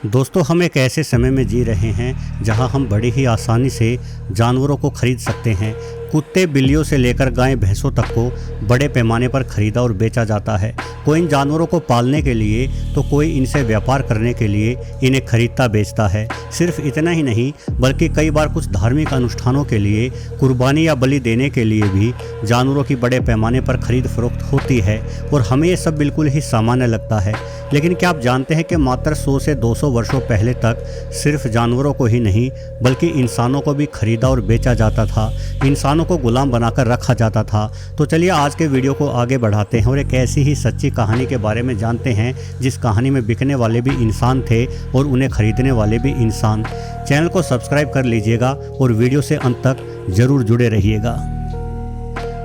दोस्तों, हम एक ऐसे समय में जी रहे हैं जहां हम बड़ी ही आसानी से जानवरों को खरीद सकते हैं। कुत्ते बिल्लियों से लेकर गाय भैंसों तक को बड़े पैमाने पर खरीदा और बेचा जाता है। कोई इन जानवरों को पालने के लिए तो कोई इनसे व्यापार करने के लिए इन्हें खरीदता बेचता है। सिर्फ इतना ही नहीं बल्कि कई बार कुछ धार्मिक अनुष्ठानों के लिए, कुर्बानी या बलि देने के लिए भी जानवरों की बड़े पैमाने पर खरीद फरोख्त होती है और हमें ये सब बिल्कुल ही सामान्य लगता है। लेकिन क्या आप जानते हैं कि मात्र 100 से 200 वर्षों पहले तक सिर्फ जानवरों को ही नहीं बल्कि इंसानों को भी खरीदा और बेचा जाता था, इंसानों को गुलाम बनाकर रखा जाता था। तो चलिए आज के वीडियो को आगे बढ़ाते हैं और एक ऐसी ही सच्ची कहानी के बारे में जानते हैं जिस कहानी में बिकने वाले भी इंसान थे और उन्हें खरीदने वाले भी इंसान। चैनल को सब्सक्राइब कर लीजिएगा और वीडियो से अंत तक जरूर जुड़े रहिएगा।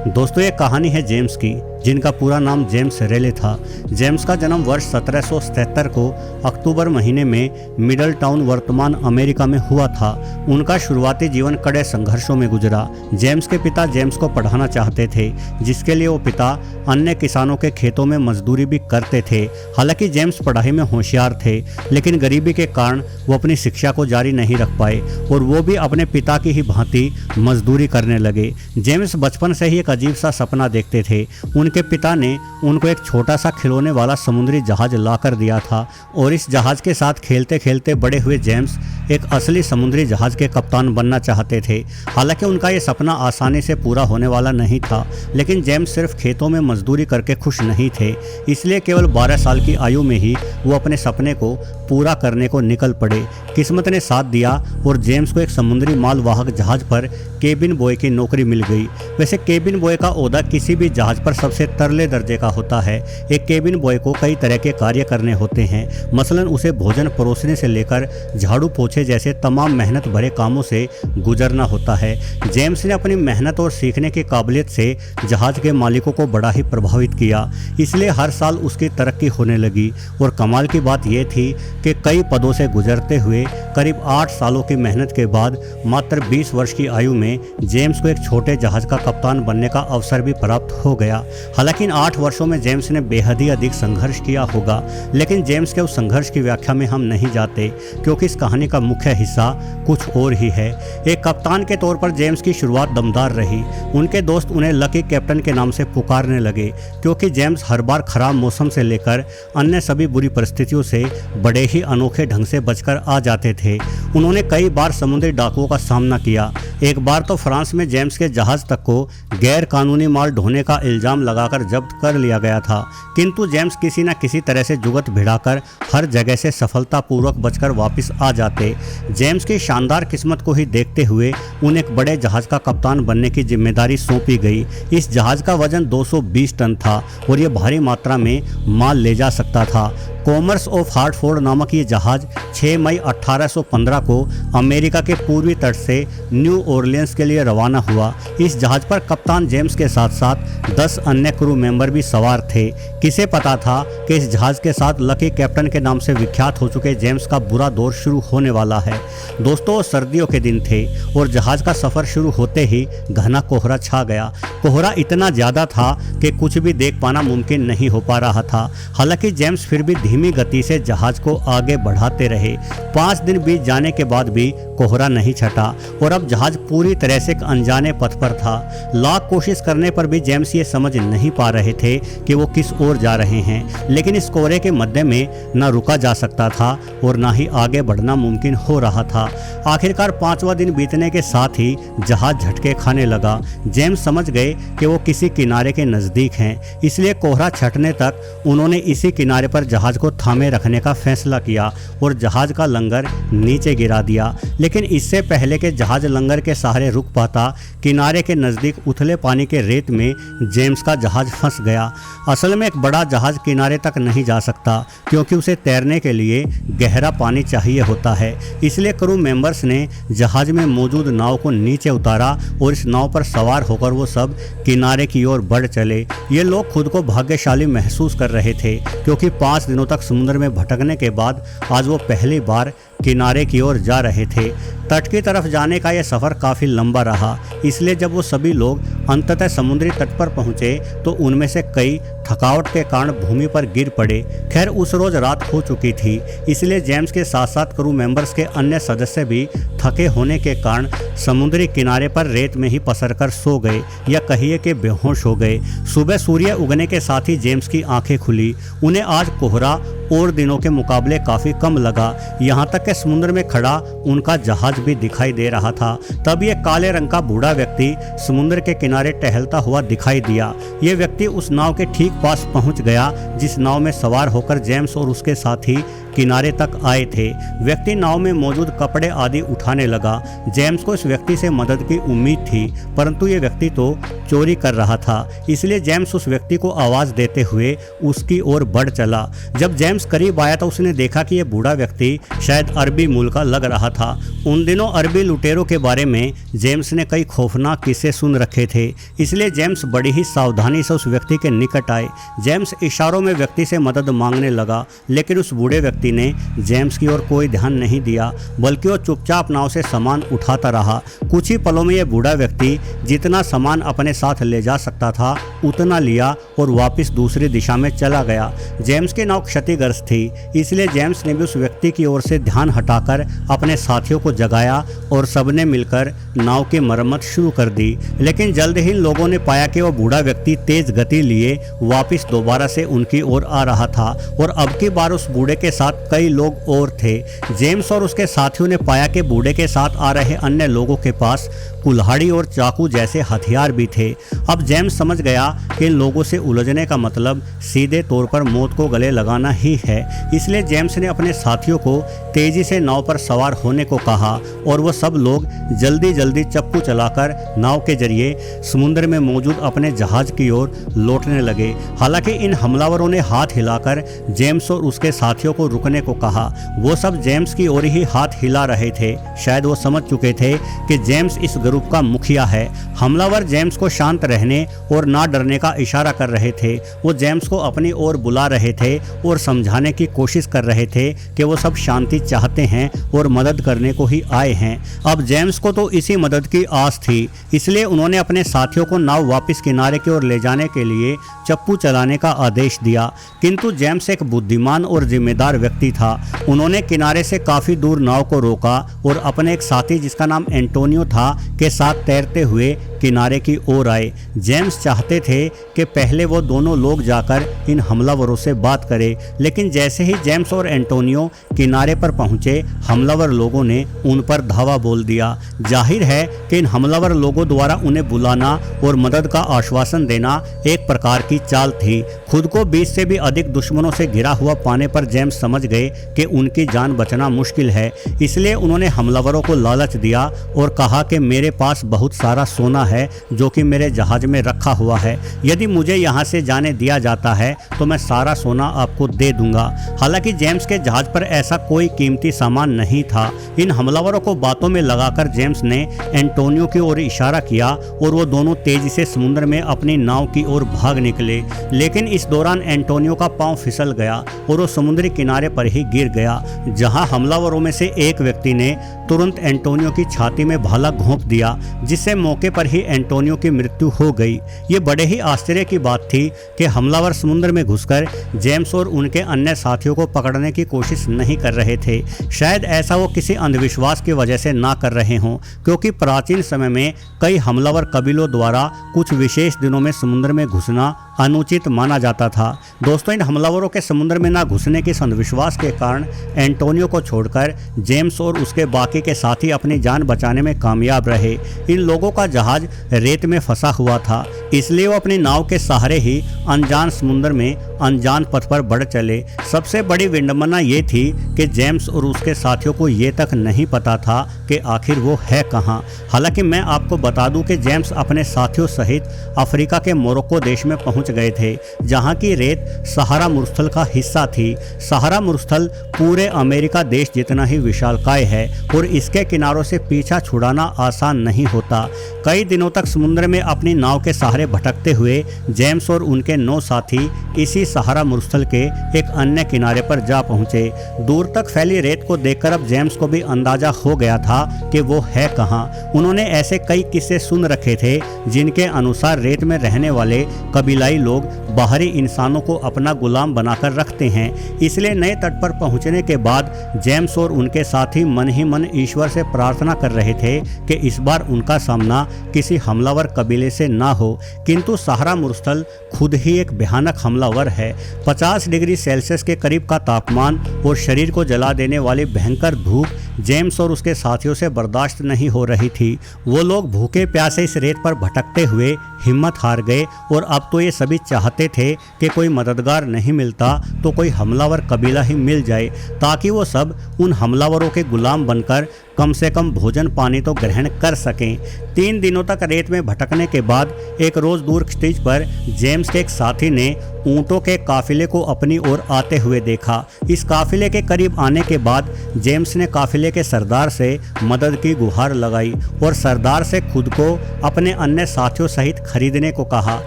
दोस्तों, ये कहानी है जेम्स की, जिनका पूरा नाम जेम्स रेले था। जेम्स का जन्म वर्ष 1777 को अक्टूबर महीने में मिडल टाउन वर्तमान अमेरिका में हुआ था। उनका शुरुआती जीवन कड़े संघर्षों में गुजरा। जेम्स के पिता जेम्स को पढ़ाना चाहते थे, जिसके लिए वो पिता अन्य किसानों के खेतों में मजदूरी भी करते थे। हालांकि जेम्स पढ़ाई में होशियार थे, लेकिन गरीबी के कारण वो अपनी शिक्षा को जारी नहीं रख पाए और वो भी अपने पिता की ही भांति मजदूरी करने लगे। जेम्स बचपन से ही एक अजीब सा सपना देखते थे। उनके पिता ने उनको एक छोटा सा खिलौने वाला समुद्री जहाज लाकर दिया था और इस जहाज के साथ खेलते खेलते बड़े हुए जेम्स एक असली समुद्री जहाज के कप्तान बनना चाहते थे। हालांकि उनका ये सपना आसानी से पूरा होने वाला नहीं था, लेकिन जेम्स सिर्फ खेतों में मजदूरी करके खुश नहीं थे। इसलिए केवल 12 साल की आयु में ही वो अपने सपने को पूरा करने को निकल पड़े। किस्मत ने साथ दिया और जेम्स को एक समुद्री मालवाहक जहाज पर केबिन बॉय की नौकरी मिल गई। वैसे केबिन बॉय का ओहदा किसी भी जहाज पर सबसे तरले दर्जे का होता है। एक केबिन बॉय को कई तरह के कार्य करने होते हैं, मसलन उसे भोजन परोसने से लेकर झाड़ू पोछे जैसे तमाम मेहनत भरे कामों से गुजरना होता है। जेम्स ने अपनी मेहनत और सीखने की काबिलियत से जहाज के मालिकों को बड़ा ही प्रभावित किया, इसलिए हर साल उसकी तरक्की होने लगी। और कमाल की बात यह थी कि कई पदों से गुजरते हुए करीब 8 सालों की मेहनत के बाद मात्र 20 वर्ष की आयु में जेम्स को एक छोटे जहाज का कप्तान बनने का अवसर भी प्राप्त हो गया। हालांकि इन 8 वर्षों में जेम्स ने बेहद ही अधिक संघर्ष किया होगा, लेकिन जेम्स के उस संघर्ष की व्याख्या में हम नहीं जाते, क्योंकि इस कहानी का मुख्य हिस्सा कुछ और ही है। एक कप्तान के तौर पर जेम्स की शुरुआत दमदार रही। उनके दोस्त उन्हें लकी कैप्टन के नाम से पुकारने लगे, क्योंकि जेम्स हर बार खराब मौसम से लेकर अन्य सभी बुरी परिस्थितियों से बड़े ही अनोखे ढंग से बचकर आ जाते थे। उन्होंने कई बार समुद्री डाकुओं का सामना किया। एक बार तो फ्रांस में जेम्स के जहाज तक को गैर कानूनी माल ढोने का इल्जाम लगाकर जब्त कर लिया गया था, किंतु जेम्स किसी न किसी तरह से जुगत भिड़ाकर हर जगह से सफलतापूर्वक बचकर वापस आ जाते। जेम्स की शानदार किस्मत को ही देखते हुए उन्हें एक बड़े जहाज का कप्तान बनने की जिम्मेदारी सौंपी गई। इस जहाज का वजन 220 टन था और ये भारी मात्रा में माल ले जा सकता था। कॉमर्स ऑफ हार्टफोर्ड नामक ये जहाज 6 मई 1815 को अमेरिका के पूर्वी तट से न्यू ऑरलियंस के लिए रवाना हुआ। इस जहाज पर कप्तान जेम्स के साथ साथ 10 अन्य क्रू मेंबर भी सवार थे। किसे पता था कि इस जहाज के साथ लकी कैप्टन के नाम से विख्यात हो चुके जेम्स का बुरा दौर शुरू होने वाला है। दोस्तों, सर्दियों के दिन थे और जहाज का सफर शुरू होते ही घना कोहरा छा गया। कोहरा इतना ज्यादा था कि कुछ भी देख पाना मुमकिन नहीं हो पा रहा था। हालांकि जेम्स फिर भी धीमी गति से जहाज को आगे बढ़ाते रहे। 5 दिन बीत जाने के बाद भी कोहरा नहीं छटा और अब जहाज पूरी तरह से एक अनजाने पथ पर था। लाख कोशिश करने पर भी जेम्स ये समझ नहीं पा रहे थे कि वो किस ओर जा रहे हैं, लेकिन इस कोहरे के मध्य में न रुका जा सकता था और न ही आगे बढ़ना मुमकिन हो रहा था। आखिरकार 5वां दिन बीतने के साथ ही जहाज झटके खाने लगा। जेम्स समझ गए कि वो किसी किनारे के नजदीक हैं, इसलिए कोहरा छटने तक उन्होंने इसी किनारे पर जहाज को थामे रखने का फैसला किया और जहाज का लंगर नीचे गिरा दिया। लेकिन इससे पहले कि जहाज लंगर के सहारे रुक पाता, किनारे के नज़दीक उथले पानी के रेत में जेम्स का जहाज फंस गया। असल में एक बड़ा जहाज किनारे तक नहीं जा सकता, क्योंकि उसे तैरने के लिए गहरा पानी चाहिए होता है। इसलिए क्रू मेंबर्स ने जहाज में मौजूद नाव को नीचे उतारा और इस नाव पर सवार होकर वो सब किनारे की ओर बढ़ चले। ये लोग खुद को भाग्यशाली महसूस कर रहे थे, क्योंकि 5 दिनों तक समुद्र में भटकने के बाद आज वो पहली बार किनारे की ओर जा रहे थे। तट की तरफ जाने का यह सफ़र काफ़ी लंबा रहा, इसलिए जब वो सभी लोग अंततः समुद्री तट पर पहुंचे तो उनमें से कई थकावट के कारण भूमि पर गिर पड़े। खैर उस रोज रात हो चुकी थी, इसलिए जेम्स के साथ साथ क्रू मेंबर्स के अन्य सदस्य भी थके होने के कारण समुद्री किनारे पर रेत में ही पसरकर सो गए या कहिए कि बेहोश हो गए। सुबह सूर्य उगने के साथ ही जेम्स की आंखें खुली। उन्हें आज कोहरा और दिनों के मुकाबले काफ़ी कम लगा। यहाँ तक कि समुद्र में खड़ा उनका जहाज भी दिखाई दे रहा था। तब ये काले रंग का बूढ़ा व्यक्ति समुद्र के किनारे टहलता हुआ दिखाई दिया। ये व्यक्ति उस नाव के ठीक पास पहुँच गया जिस नाव में सवार होकर जेम्स और उसके साथी किनारे तक आए थे। व्यक्ति नाव में मौजूद कपड़े आदि उठाने लगा। जेम्स को इस व्यक्ति से मदद की उम्मीद थी, परंतु ये व्यक्ति तो चोरी कर रहा था, इसलिए जेम्स उस व्यक्ति को आवाज़ देते हुए उसकी ओर बढ़ चला। जब जेम्स करीब आया तो उसने देखा कि यह बूढ़ा व्यक्ति शायद अरबी मूल का लग रहा था। उन दिनों अरबी लुटेरों के बारे में जेम्स ने कई खौफनाक किस्से सुन रखे थे, इसलिए जेम्स बड़ी ही सावधानी से उस व्यक्ति के निकट आए। जेम्स इशारों में व्यक्ति से मदद मांगने लगा, लेकिन उस बूढ़े व्यक्ति ने जेम्स की ओर कोई ध्यान नहीं दिया, बल्कि वो चुपचाप नाव से सामान उठाता रहा। कुछ ही पलों में यह बूढ़ा व्यक्ति जितना सामान अपने साथ ले जा सकता था उतना लिया और वापस दूसरी दिशा में चला गया। जेम्स की नाव क्षतिग्रस्त थी, इसलिए जेम्स ने भी उस व्यक्ति की ओर से ध्यान हटाकर अपने साथियों को जगाया और सबने मिलकर नाव की मरम्मत शुरू कर दी। लेकिन जल्द ही लोगों ने पाया कि वह बूढ़ा व्यक्ति तेज गति लिए वापस दोबारा से उनकी ओर आ रहा था और अब की बार उस बूढ़े के साथ कई लोग और थे। जेम्स और उसके साथियों ने पाया कि बूढ़े के साथ आ रहे अन्य लोगों के पास कुल्हाड़ी और चाकू जैसे हथियार भी थे। अब जेम्स समझ गया कि इन लोगों से उलझने का मतलब सीधे तौर पर मौत को गले लगाना ही है, इसलिए जेम्स ने अपने साथियों को तेजी से नाव पर सवार होने को कहा और वो सब लोग जल्दी जल्दी चप्पू चलाकर नाव के जरिए समुद्र में मौजूद अपने जहाज की ओर लौटने लगे। हालांकि इन हमलावरों ने हाथ हिलाकर जेम्स और उसके साथियों को रुकने को कहा। वो सब जेम्स की ओर ही हाथ हिला रहे थे, शायद वो समझ चुके थे कि जेम्स इस ग्रुप का मुखिया है। हमलावर जेम्स को शांत रहने और ना डरने का इशारा कर रहे थे। वो जेम्स को अपनी ओर बुला रहे थे और समझाने की कोशिश कर रहे थे कि वो सब शांति चाहते हैं और मदद करने को ही आए हैं। अब जेम्स को तो इसी मदद की आस थी, इसलिए उन्होंने अपने साथियों को नाव वापस किनारे की ओर ले जाने के लिए चप्पू चलाने का आदेश दिया। किंतु जेम्स एक बुद्धिमान और जिम्मेदार व्यक्ति था। उन्होंने किनारे से काफी दूर नाव को रोका और अपने एक साथी जिसका नाम एंटोनियो था के साथ तैरते हुए किनारे की ओर आए। जेम्स चाहते थे कि पहले वो दोनों लोग जाकर इन हमलावरों से बात करें, लेकिन जैसे ही जेम्स और एंटोनियो किनारे पर पहुंचे, हमलावर लोगों ने उन पर धावा बोल दिया। जाहिर है कि इन हमलावर लोगों द्वारा उन्हें बुलाना और मदद का आश्वासन देना एक प्रकार की चाल थी। खुद को 20 से भी अधिक दुश्मनों से घिरा हुआ पाने पर जेम्स समझ गए कि उनकी जान बचना मुश्किल है, इसलिए उन्होंने हमलावरों को लालच दिया और कहा कि मेरे पास बहुत सारा सोना है जो कि मेरे जहाज में रखा हुआ है। यदि मुझे यहाँ से जाने दिया जाता है तो मैं सारा सोना आपको दे दूंगा। हालांकि जेम्स के जहाज पर ऐसा कोई कीमती सामान नहीं था। इन हमलावरों को बातों में लगाकर जेम्स ने एंटोनियो की ओर इशारा किया और वो दोनों तेजी से समुद्र में अपनी नाव की ओर भाग निकले। लेकिन इस दौरान एंटोनियो का पांव फिसल गया और वो समुद्री किनारे पर ही गिर गया, जहां हमलावरों में से एक व्यक्ति ने तुरंत एंटोनियो की छाती में भाला घोंप दिया, जिससे मौके पर ही एंटोनियो की मृत्यु हो गई। ये बड़े ही आश्चर्य की बात थी कि हमलावर समुद्र में घुसकर जेम्स और उनके अन्य साथियों को पकड़ने की कोशिश नहीं कर रहे थे। शायद ऐसा वो किसी अंधविश्वास की वजह से ना कर रहे हों, क्योंकि प्राचीन समय में कई हमलावर कबीलों द्वारा कुछ विशेष दिनों में समुद्र में घुसना अनुचित माना जाता था। दोस्तों, इन हमलावरों के समुद्र में ना घुसने के अंधविश्वास के कारण एंटोनियो को छोड़कर जेम्स और उसके बाकी के साथी अपनी जान बचाने में कामयाब रहे। इन लोगों का जहाज रेत में फंसा हुआ था, इसलिए वो अपनी नाव के सहारे ही अनजान समुद्र में अनजान पथ पर बढ़ चले। सबसे बड़ी विडंबना ये थी कि जेम्स और उसके साथियों को ये तक नहीं पता था कि आखिर वो है कहाँ। हालांकि मैं आपको बता दूं कि जेम्स अपने साथियों सहित अफ्रीका के मोरक्को देश में पहुंच गए थे, जहां की रेत सहारा मरुस्थल का हिस्सा थी। सहारा मरुस्थल पूरे अमेरिका देश जितना ही विशालकाय है और इसके किनारों से पीछा छुड़ाना आसान नहीं होता। कई दिनों तक समुद्र में अपनी नाव के सहारे भटकते हुए जेम्स और उनके 9 साथी इसी सहारा मरुस्थल के एक अन्य किनारे पर जा पहुंचे। दूर तक फैली रेत को देखकर अब जेम्स को भी अंदाजा हो गया था कि वो है कहाँ। उन्होंने ऐसे कई किस्से सुन रखे थे जिनके अनुसार रेत में रहने वाले कबीलाई लोग बाहरी इंसानों को अपना गुलाम बनाकर रखते हैं। इसलिए नए तट पर पहुंचने के बाद जेम्स और उनके साथी मन ही मन ईश्वर से प्रार्थना कर रहे थे कि इस बार उनका सामना किसी हमलावर कबीले से ना हो। किंतु सहारा मरुस्थल खुद ही एक भयानक हमलावर है। 50 डिग्री सेल्सियस के करीब का तापमान और शरीर को जला देने वाली भयंकर धूप जेम्स और उसके साथियों से बर्दाश्त नहीं हो रही थी। वो लोग भूखे प्यासे इस रेत पर भटकते हुए हिम्मत हार गए और अब तो ये सभी चाहते थे कि कोई मददगार नहीं मिलता तो कोई हमलावर कबीला ही मिल जाए ताकि वो सब उन हमलावरों के गुलाम बनकर कम से कम भोजन पानी तो ग्रहण कर सकें। 3 दिनों तक रेत में भटकने के बाद एक रोज दूर स्टेज पर जेम्स के एक साथी ने ऊंटों के काफिले को अपनी ओर आते हुए देखा। इस काफिले के करीब आने के बाद जेम्स ने काफिले के सरदार से मदद की गुहार लगाई और सरदार से खुद को अपने अन्य साथियों सहित खरीदने को कहा।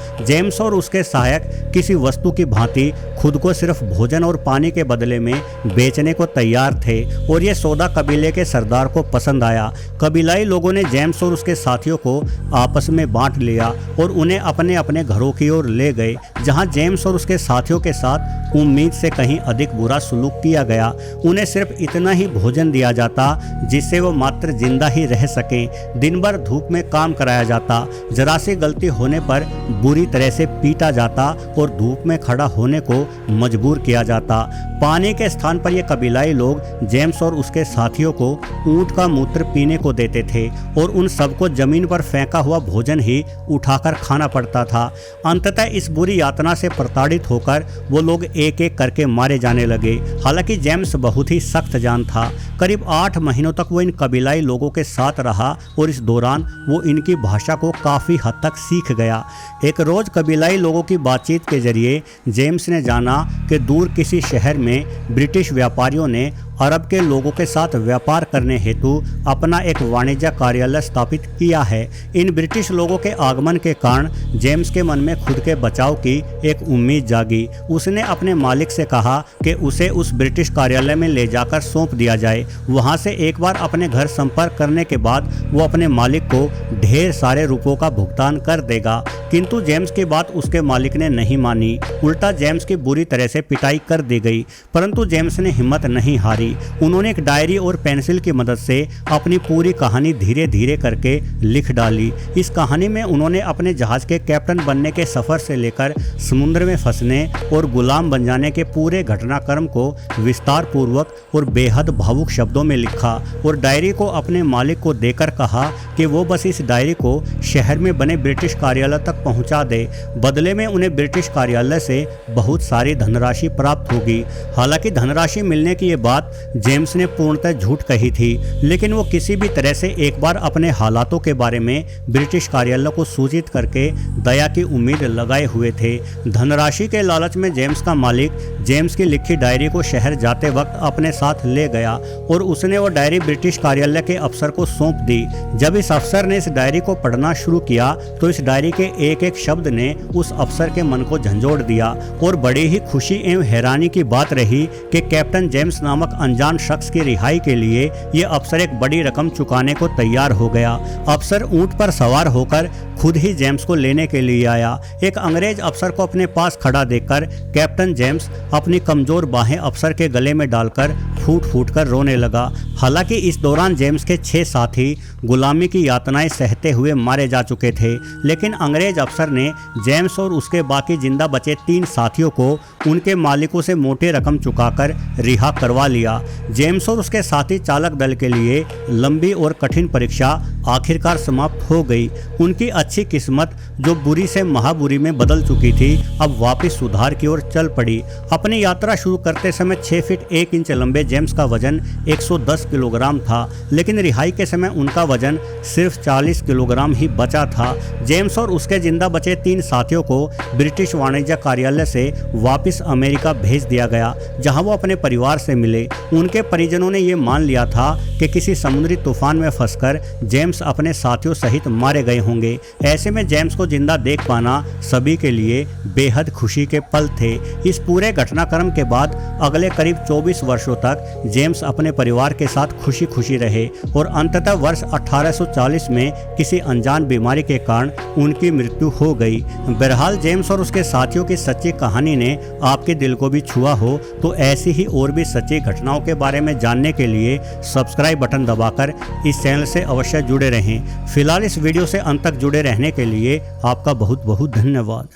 जेम्स और उसके सहायक किसी वस्तु की भांति खुद को सिर्फ भोजन और पानी के बदले में बेचने को तैयार थे और ये सौदा कबीले के सरदार को पसंद आया। कबीलाई लोगों ने जेम्स और उसके साथियों को आपस में बांट लिया और उन्हें अपने अपने घरों की ओर ले गए, जहां जेम्स और उसके साथियों के साथ उम्मीद से कहीं अधिक बुरा सलूक किया गया। उन्हें सिर्फ इतना ही भोजन दिया जाता जिससे वो मात्र जिंदा ही रह सकें। दिन भर धूप में काम कराया जाता, जरा सी गलती होने पर बुरी तरह से पीटा जाता और धूप में खड़ा होने को मजबूर किया जाता। पानी के स्थान पर ये कबीलाई लोग जेम्स और उसके साथियों को ऊंट का मूत्र पीने को देते थे और उन सबको जमीन पर फेंका हुआ भोजन ही उठाकर खाना पड़ता था। अंततः इस बुरी यातना से प्रताड़ित होकर वो लोग एक एक करके मारे जाने लगे। हालांकि जेम्स बहुत ही सख्त जान था। करीब 8 महीनों तक वो इन कबीलाई लोगों के साथ रहा और इस दौरान वो इनकी भाषा को काफ़ी हद तक सीख गया। एक रोज़ कबीलाई लोगों की बातचीत के जरिए जेम्स ने जाना कि दूर किसी शहर में ब्रिटिश व्यापारियों ने अरब के लोगों के साथ व्यापार करने हेतु अपना एक वाणिज्य कार्यालय स्थापित किया है। इन ब्रिटिश लोगों के आगमन के कारण जेम्स के मन में खुद के बचाव की एक उम्मीद जागी। उसने अपने मालिक से कहा कि उसे उस ब्रिटिश कार्यालय में ले जाकर सौंप दिया जाए। वहां से एक बार अपने घर संपर्क करने के बाद वो अपने मालिक को ढेर सारे रुपयों का भुगतान कर देगा। किंतु जेम्स की बात उसके मालिक ने नहीं मानी। उल्टा जेम्स की बुरी तरह से पिटाई कर दी गई, परंतु जेम्स ने हिम्मत नहीं हारी। उन्होंने एक डायरी और पेंसिल की मदद से अपनी पूरी कहानी धीरे धीरे करके लिख डाली। इस कहानी में उन्होंने अपने जहाज के कैप्टन बनने के सफर से लेकर समुद्र में फंसने और गुलाम बन जाने के पूरे घटनाक्रम को विस्तार पूर्वक और बेहद भावुक शब्दों में लिखा और डायरी को अपने मालिक को देकर कहा कि वो बस इस डायरी को शहर में बने ब्रिटिश कार्यालय तक पहुंचा दे। बदले में उन्हें ब्रिटिश कार्यालय से बहुत सारी धनराशि प्राप्त होगी। हालांकि धनराशि मिलने की ये बात जेम्स ने पूर्णतः झूठ कही थी, लेकिन वो किसी भी तरह से एक बार अपने हालातों के बारे में ब्रिटिश कार्यालय को सूचित करके दया की उम्मीद लगाए हुए थे। धनराशि के लालच में जेम्स का मालिक जेम्स की लिखी डायरी को शहर जाते वक्त अपने साथ ले गया और उसने वो डायरी ब्रिटिश कार्यालय के अफसर को सौंप दी। जब इस अफसर ने इस डायरी को पढ़ना शुरू किया तो इस डायरी के एक एक शब्द ने उस अफसर के मन को झंझोड़ दिया और बड़ी ही खुशी एवं हैरानी की बात रही कि कैप्टन जेम्स नामक अनजान शख्स की रिहाई के लिए ये अफसर एक बड़ी रकम चुकाने को तैयार हो गया। अफसर ऊंट पर सवार होकर खुद ही जेम्स को लेने के लिए आया। एक अंग्रेज अफसर को अपने पास खड़ा देखकर कैप्टन जेम्स अपनी कमजोर बाहें अफसर के गले में डालकर फूट फूट कर रोने लगा। हालांकि इस दौरान जेम्स के 6 साथी गुलामी की यातनाएं सहते हुए मारे जा चुके थे, लेकिन अंग्रेज अफसर ने जेम्स और उसके बाकी जिंदा बचे 3 साथियों को उनके मालिकों से मोटी रकम चुकाकर रिहा करवा लिया। जेम्स और उसके साथी चालक दल के लिए लंबी और कठिन परीक्षा आखिरकार समाप्त हो गई। उनकी अच्छी किस्मत जो बुरी से महाबुरी में बदल चुकी थी, अब वापस सुधार की ओर चल पड़ी। अपनी यात्रा शुरू करते समय 6 फीट 1 इंच लंबे जेम्स का वजन 110 किलोग्राम था, लेकिन रिहाई के समय उनका वजन सिर्फ 40 किलोग्राम ही बचा था। जेम्स और उसके जिंदा बचे 3 साथियों को ब्रिटिश वाणिज्य कार्यालय से वापस अमेरिका भेज दिया गया, जहां वो अपने परिवार से मिले। उनके परिजनों ने यह मान लिया था कि किसी समुद्री तूफान में फंसकर जेम्स जेम्स अपने साथियों सहित मारे गए होंगे। ऐसे में जेम्स को जिंदा देख पाना सभी के लिए बेहद खुशी के पल थे। इस पूरे घटनाक्रम के बाद अगले करीब 24 वर्षों तक जेम्स अपने परिवार के साथ खुशी खुशी रहे और अंततः वर्ष 1840 में किसी अनजान बीमारी के कारण उनकी मृत्यु हो गई। बहरहाल जेम्स और उसके साथियों की सच्ची कहानी ने आपके दिल को भी छुआ हो तो ऐसी ही और भी सच्ची घटनाओं के बारे में जानने के लिए सब्सक्राइब बटन दबाकर इस चैनल से अवश्य जुड़े रहें। फिलहाल इस वीडियो से अंत तक जुड़े रहने के लिए आपका बहुत बहुत धन्यवाद।